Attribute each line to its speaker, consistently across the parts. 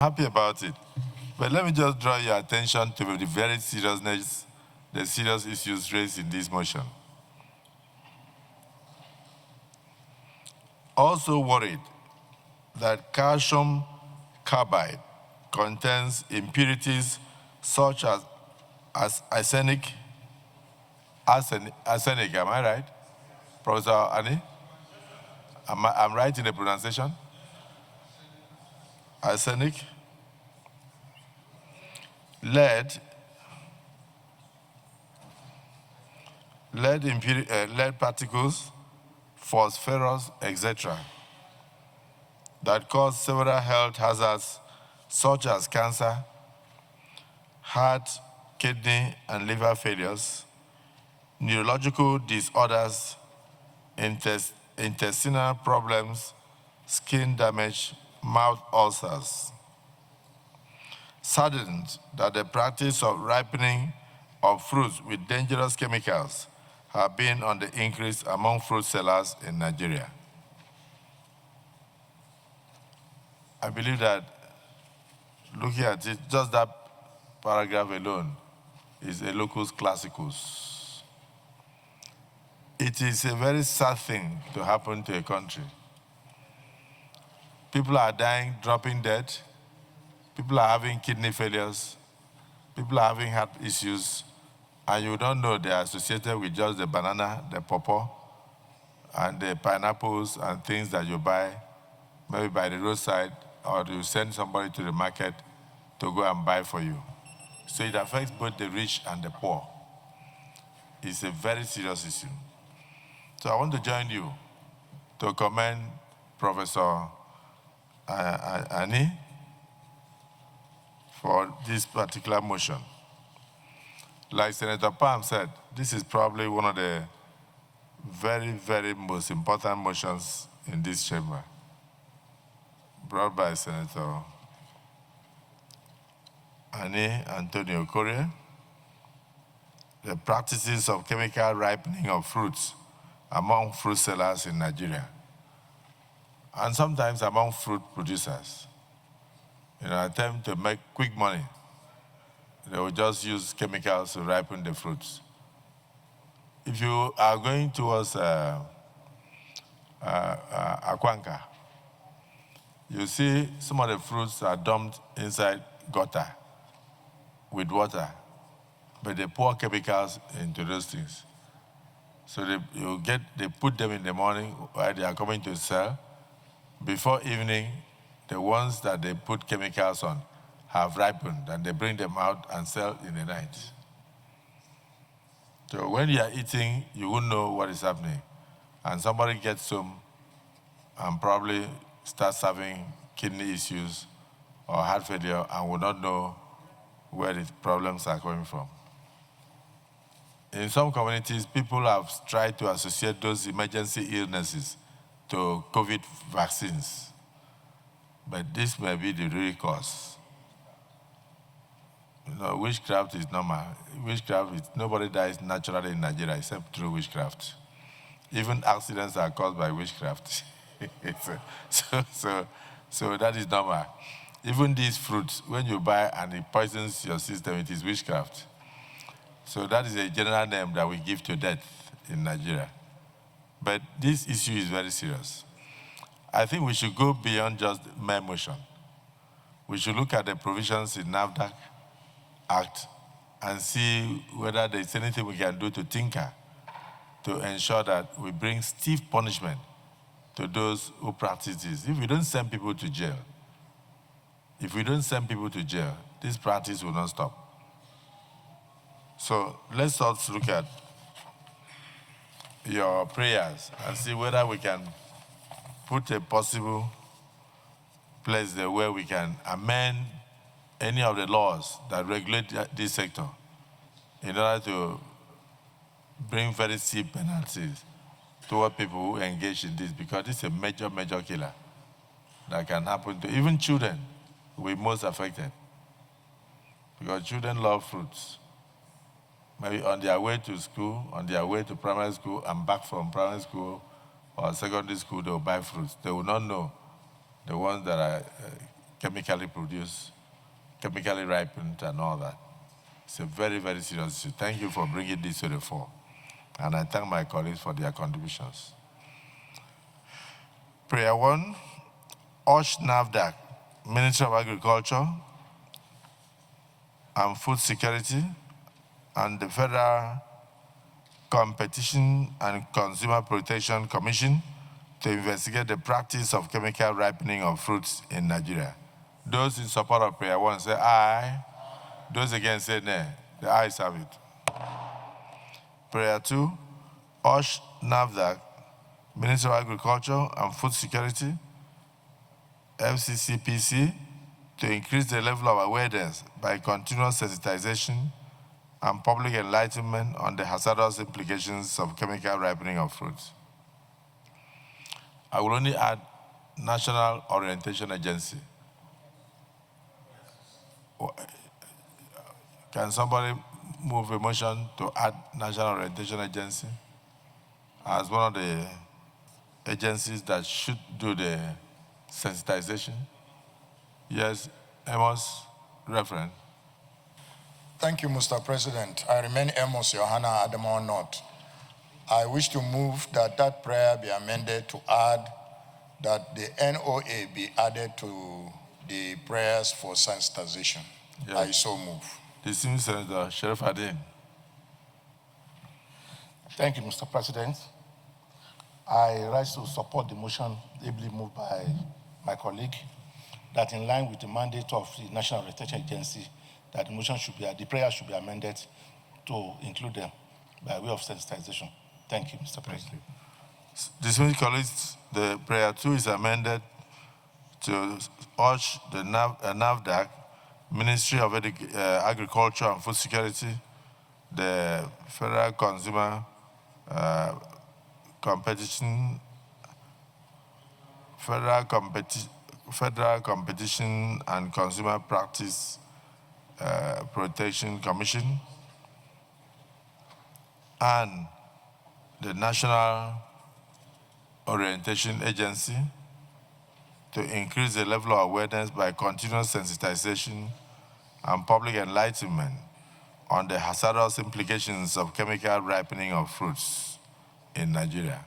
Speaker 1: Happy about it. But let me just draw your attention to the very seriousness, the serious issues raised in this motion. Also worried that calcium carbide contains impurities such as arsenic, am I right? Professor Ani? I'm right in the pronunciation? Arsenic, lead, lead particles, phosphorus, etc., that cause several health hazards such as cancer, heart, kidney, and liver failures, neurological disorders, intestinal problems, skin damage, mouth ulcers. Saddened that the practice of ripening of fruits with dangerous chemicals have been on the increase among fruit sellers in Nigeria. I believe that looking at it, just that paragraph alone is a locus classicus. It is a very sad thing to happen to a country. People are dying, dropping dead. People are having kidney failures. People are having heart issues. And you don't know they are associated with just the banana, the pawpaw, and the pineapples and things that you buy, maybe by the roadside, or you send somebody to the market to go and buy for you. So it affects both the rich and the poor. It's a very serious issue. So I want to join you to commend Professor Ani for this particular motion. Like Senator Palm said, this is probably one of the very, very most important motions in this chamber, brought by Senator Ani Antonio Correa. The practices of chemical ripening of fruits among fruit sellers in Nigeria, and sometimes among fruit producers. In an attempt to make quick money, they will just use chemicals to ripen the fruits. If you are going towards Akwanka, you see some of the fruits are dumped inside gutter with water, but they pour chemicals into those things. So they put them in the morning while they are coming to sell. Before evening, the ones that they put chemicals on have ripened, and they bring them out and sell in the night. So when you are eating, you won't know what is happening. And somebody gets some and probably starts having kidney issues or heart failure and will not know where the problems are coming from. In some communities, people have tried to associate those emergency illnesses to COVID vaccines. But this may be the real cause. Witchcraft is normal. Nobody dies naturally in Nigeria except through witchcraft. Even accidents are caused by witchcraft. so that is normal. Even these fruits, when you buy and it poisons your system, it is witchcraft. So that is a general name that we give to death in Nigeria. But this issue is very serious. I think we should go beyond just mere motion. We should look at the provisions in NAFDAC Act and see whether there's anything we can do to tinker to ensure that we bring stiff punishment to those who practice this. If we don't send people to jail, this practice will not stop. So let's also look at your prayers and see whether we can put a possible place there where we can amend any of the laws that regulate this sector in order to bring very steep penalties toward people who engage in this, because this is a major, major killer that can happen to even children who will be most affected. Because children love fruits. Maybe on their way to school, on their way to primary school, and back from primary school or secondary school, they will buy fruits. They will not know the ones that are chemically produced, chemically ripened, and all that. It's a very, very serious issue. Thank you for bringing this to the fore. And I thank my colleagues for their contributions. Prayer 1, urge NAFDAC, Ministry of Agriculture and Food Security, and the Federal Competition and Consumer Protection Commission to investigate the practice of chemical ripening of fruits in Nigeria. Those in support of prayer 1 say aye. Those against say nay. The ayes have it. Prayer 2, urge NAFDAC, Ministry of Agriculture and Food Security, FCCPC, to increase the level of awareness by continuous sensitization and public enlightenment on the hazardous implications of chemical ripening of fruits. I will only add National Orientation Agency. Can somebody move a motion to add National Orientation Agency as one of the agencies that should do the sensitization? Yes, Amos, referent.
Speaker 2: Thank you, Mr. President. I remain Amos Johanna Adamo North. I wish to move that that prayer be amended to add that the NOA be added to the prayers for sensitization. Yes. I so move.
Speaker 1: Distinguished Senator Sheriff Adin.
Speaker 3: Thank you, Mr. President. I rise to support the motion ably moved by my colleague that in line with the mandate of the National Orientation Agency, that the prayer should be amended to include them by way of sensitization. Thank you, Mr. President.
Speaker 1: Distinguished colleagues, the prayer 2 is amended to urge the NAFDAC, Ministry of Agriculture and Food Security, the Federal Consumer Competition and Consumer Practice Protection Commission and the National Orientation Agency to increase the level of awareness by continuous sensitization and public enlightenment on the hazardous implications of chemical ripening of fruits in Nigeria.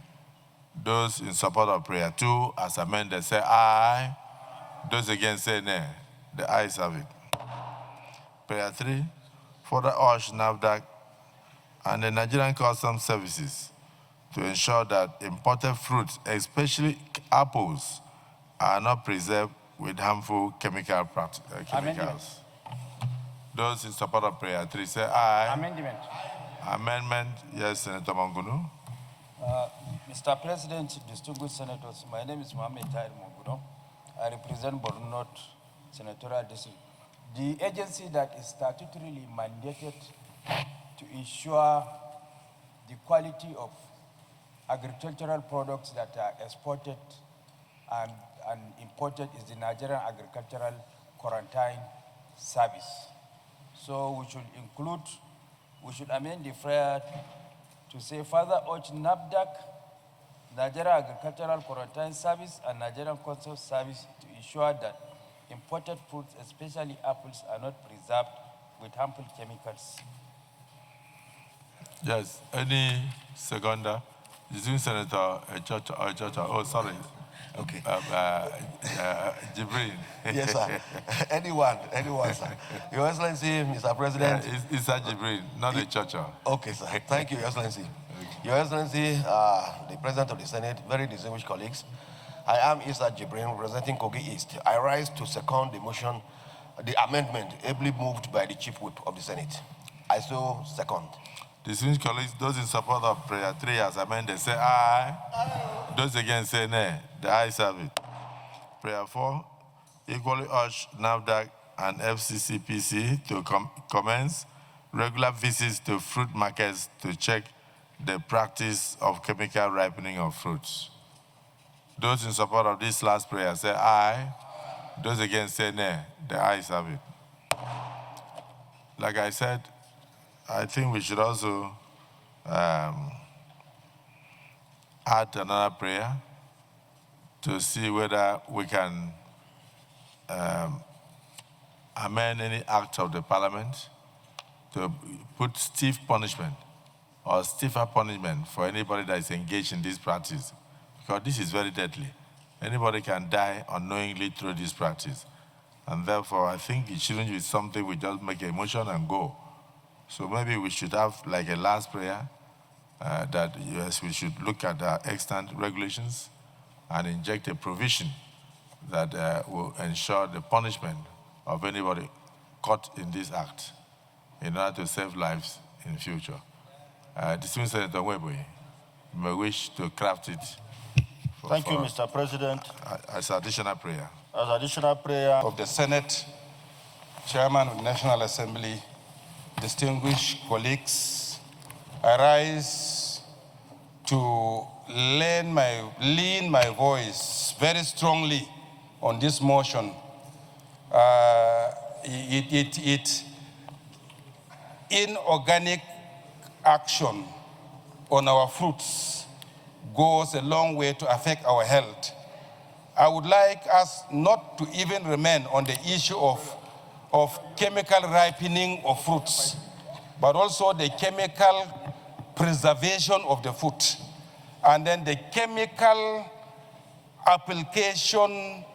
Speaker 1: Those in support of prayer 2 as amended say aye. Those against say nay. The ayes have it. Prayer 3, further urge NAFDAC and the Nigerian Customs Services to ensure that imported fruits, especially apples, are not preserved with harmful chemicals. Those in support of prayer 3 say aye.
Speaker 4: Amendment.
Speaker 1: Amendment, yes, Senator Mangunu.
Speaker 4: Mr. President, distinguished senators, my name is Mohamed Tahir Monguno. I represent Borno North Senatorial District. The agency that is statutorily mandated to ensure the quality of agricultural products that are exported and imported is the Nigerian Agricultural Quarantine Service. So we should amend the prayer to say further urge NAFDAC, Nigerian Agricultural Quarantine Service, and Nigerian Customs Service to ensure that imported fruits, especially apples, are not preserved with harmful chemicals.
Speaker 1: Yes, any seconder? Senator oh, sorry.
Speaker 5: Okay.
Speaker 1: Jibril.
Speaker 5: Yes, sir. anyone, sir. Your Excellency, Mr. President.
Speaker 1: It's a Jibril, not a Chacha.
Speaker 5: Okay, sir. Thank you, Your Excellency. Your Excellency, the President of the Senate, very distinguished colleagues, I am Issa Jibril, representing Kogi East. I rise to second the motion, the amendment ably moved by the Chief Whip of the Senate. I so second.
Speaker 1: Distinguished colleagues, those in support of prayer 3 as amended say aye. Aye. Those against say nay. The ayes have it. Prayer 4, equally urge NAFDAC and FCCPC to commence regular visits to fruit markets to check the practice of chemical ripening of fruits. Those in support of this last prayer say aye. Those against say nay. The ayes have it. Like I said, I think we should also add another prayer to see whether we can amend any act of the parliament to put stiff punishment or stiffer punishment for anybody that is engaged in this practice, because this is very deadly. Anybody can die unknowingly through this practice. And therefore, I think it shouldn't be something we just make a motion and go. So maybe we should have like a last prayer that yes, we should look at the extant regulations and inject a provision that will ensure the punishment of anybody caught in this act in order to save lives in the future. Distinguished Senator Webwe, you may wish to craft it.
Speaker 3: Thank you, Mr. President.
Speaker 1: As additional prayer.
Speaker 3: As additional prayer of the Senate, Chairman of the National Assembly, distinguished colleagues, I rise to lean my voice very strongly on this motion. Inorganic action on our fruits goes a long way to affect our health. I would like us not to even remain on the issue of chemical ripening of fruits, but also the chemical preservation of the fruit, and then the chemical application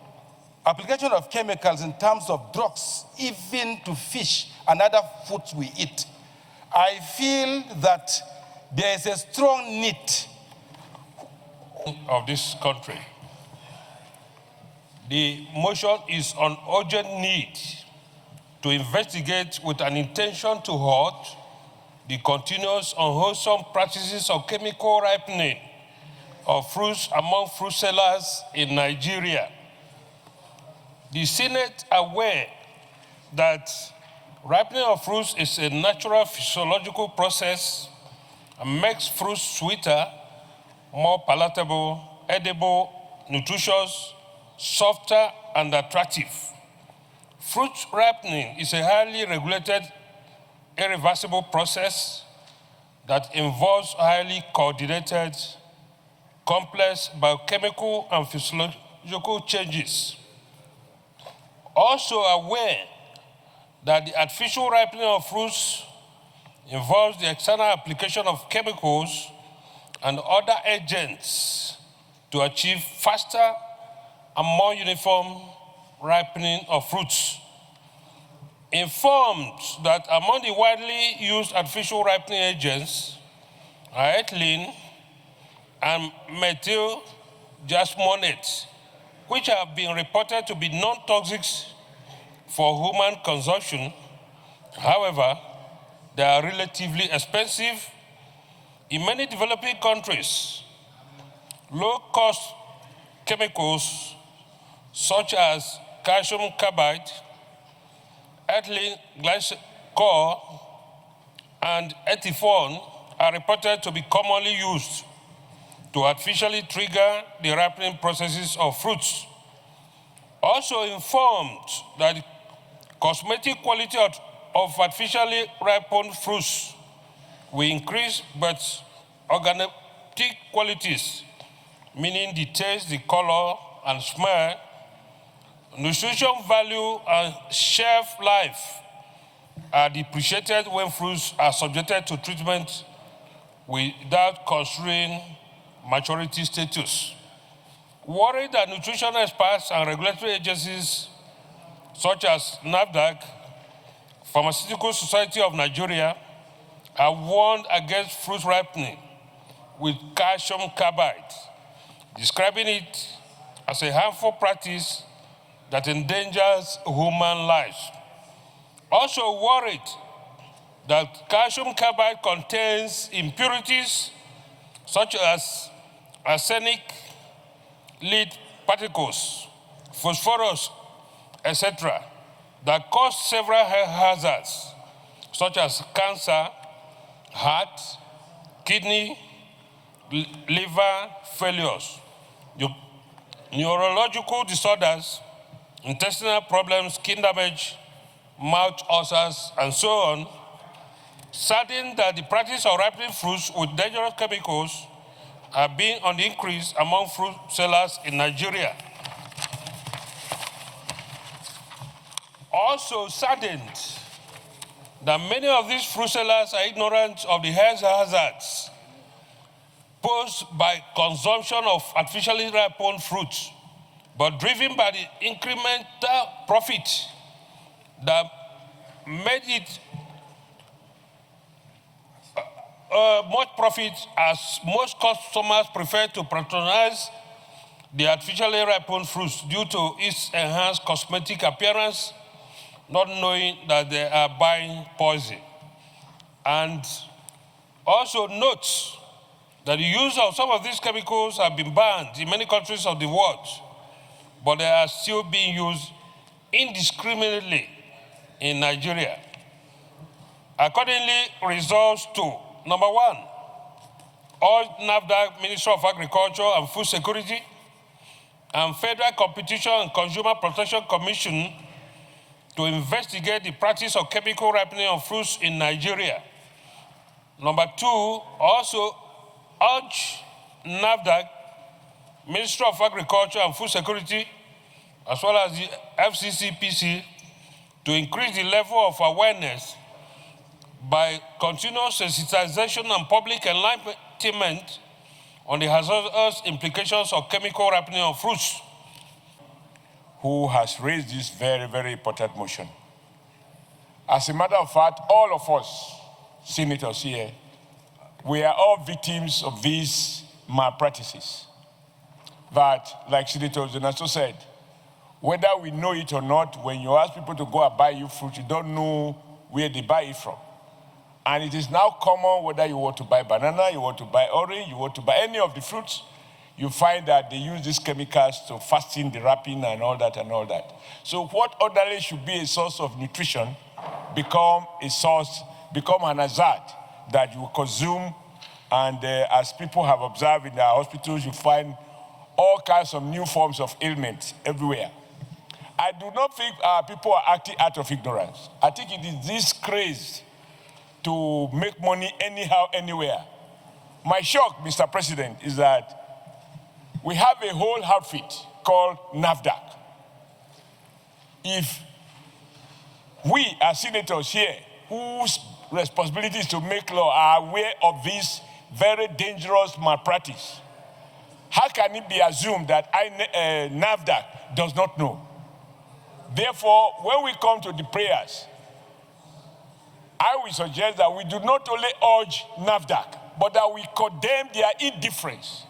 Speaker 3: of chemicals in terms of drugs, even to fish and other foods we eat. I feel that there is a strong need
Speaker 6: of this country. The motion is on urgent need to investigate with an intention to halt the continuous unwholesome practices of chemical ripening of fruits among fruit sellers in Nigeria. The Senate, aware that ripening of fruits is a natural physiological process and makes fruits sweeter, more palatable, edible, nutritious, softer, and attractive. Fruit ripening is a highly regulated, irreversible process that involves highly coordinated, complex biochemical and physiological changes. Also aware that the artificial ripening of fruits involves the external application of chemicals and other agents to achieve faster and more uniform ripening of fruits. Informed that among the widely used artificial ripening agents are ethylene and methyl jasmonate, which have been reported to be non-toxic for human consumption. However, they are relatively expensive. In many developing countries, low-cost chemicals such as calcium carbide, ethylene glycol, and ethiphone are reported to be commonly used to artificially trigger the ripening processes of fruits. Also informed that the cosmetic quality of artificially ripened fruits will increase, but organic qualities, meaning the taste, the color, and smell, nutrition value, and shelf life are depreciated when fruits are subjected to treatment without considering maturity status. Worried that nutrition experts and regulatory agencies such as NAFDAC, Pharmaceutical Society of Nigeria, have warned against fruit ripening with calcium carbide, describing it as a harmful practice that endangers human lives. Also worried that calcium carbide contains impurities such as arsenic, lead particles, phosphorus, etc., that cause several health hazards such as cancer, heart, kidney, liver failures, neurological disorders, intestinal problems, skin damage, mouth ulcers, and so on, certain that the practice of ripening fruits with dangerous chemicals are being on the increase among fruit sellers in Nigeria. also saddened that many of these fruit sellers are ignorant of the health hazards posed by consumption of artificially ripened fruits, but driven by the incremental profit that made it much profit, as most customers prefer to patronize the artificially ripened fruits due to its enhanced cosmetic appearance, not knowing that they are buying poison. And also note that the use of some of these chemicals have been banned in many countries of the world, but they are still being used indiscriminately in Nigeria. Accordingly, results to, number one, urge NAFDAC, Ministry of Agriculture and Food Security, and Federal Competition and Consumer Protection Commission to investigate the practice of chemical ripening of fruits in Nigeria. Number two, also urge NAFDAC, Ministry of Agriculture and Food Security, as well as the FCCPC, to increase the level of awareness by continuous sensitization and public enlightenment on the hazardous implications of chemical ripening of fruits.
Speaker 7: Who has raised this very, very important motion. As a matter of fact, all of us, senators here, we are all victims of these malpractices. But, like Senator Zenaso said, whether we know it or not, when you ask people to go and buy you fruit, you don't know where they buy it from. And it is now common whether you want to buy banana, you want to buy orange, you want to buy any of the fruits, you find that they use these chemicals to fasten the wrapping and all that and all that. So what ordinarily should be a source of nutrition become an hazard that you consume. And as people have observed in our hospitals, you find all kinds of new forms of ailments everywhere. I do not think people are acting out of ignorance. I think it is this craze to make money anyhow, anywhere. My shock, Mr. President, is that we have a whole outfit called NAFDAC. If we as senators here, whose responsibility is to make law, are aware of this very dangerous malpractice, how can it be assumed that NAFDAC does not know? Therefore, when we come to the prayers, I will suggest that we do not only urge NAFDAC, but that we condemn their indifference,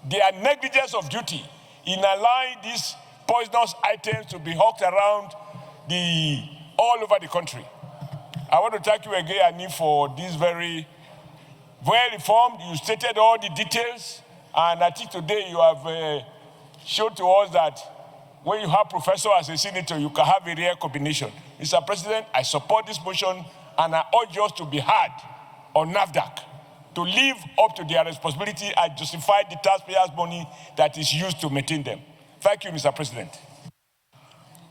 Speaker 7: their negligence of duty in allowing these poisonous items to be hawked around all over the country. I want to thank you again, Ani, for this very well informed. You stated all the details, and I think today you have showed to us that when you have professor as a senator, you can have a rare combination. Mr. President, I support this motion, and I urge us to be hard on NAFDAC to live up to their responsibility and justify the taxpayers' money that is used to maintain them. Thank you, Mr. President.